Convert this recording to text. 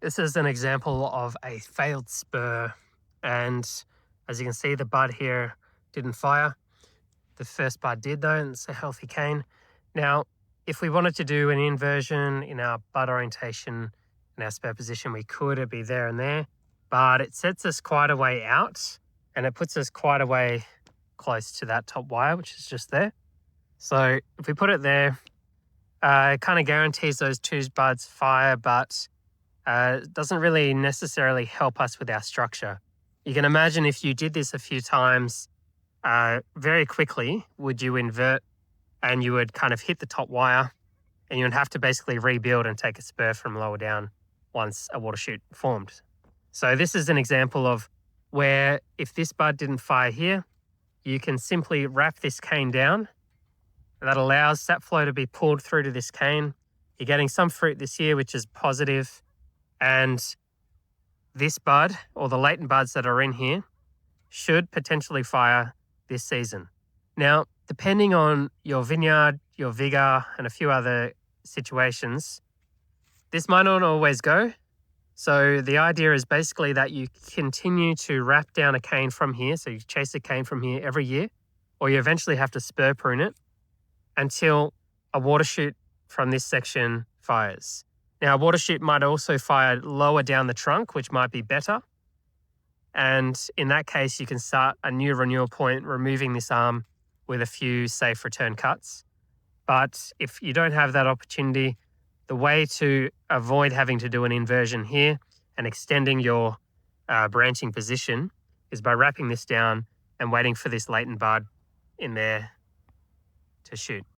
This is an example of a failed spur, and as you can see, the bud here didn't fire. The first bud did though, and it's a healthy cane. Now, if we wanted to do an inversion in our bud orientation in our spur position, we could. It'd be there and there, but it sets us quite a way out, and it puts us quite a way close to that top wire, which is just there. So if we put it there, it kind of guarantees those two buds fire, but it doesn't really necessarily help us with our structure. You can imagine if you did this a few times, very quickly, would you invert and you would kind of hit the top wire, and you would have to basically rebuild and take a spur from lower down once a water chute formed. So this is an example of where if this bud didn't fire here, you can simply wrap this cane down. That allows sap flow to be pulled through to this cane. You're getting some fruit this year, which is positive, and this bud, or the latent buds that are in here, should potentially fire this season. Now, depending on your vineyard, your vigor, and a few other situations, this might not always go. So the idea is basically that you continue to wrap down a cane from here. So you chase a cane from here every year, or you eventually have to spur prune it until a water chute from this section fires. Now, a water chute might also fire lower down the trunk, which might be better. And in that case, you can start a new renewal point, removing this arm with a few safe return cuts. But if you don't have that opportunity, the way to avoid having to do an inversion here and extending your branching position is by wrapping this down and waiting for this latent bud in there to shoot.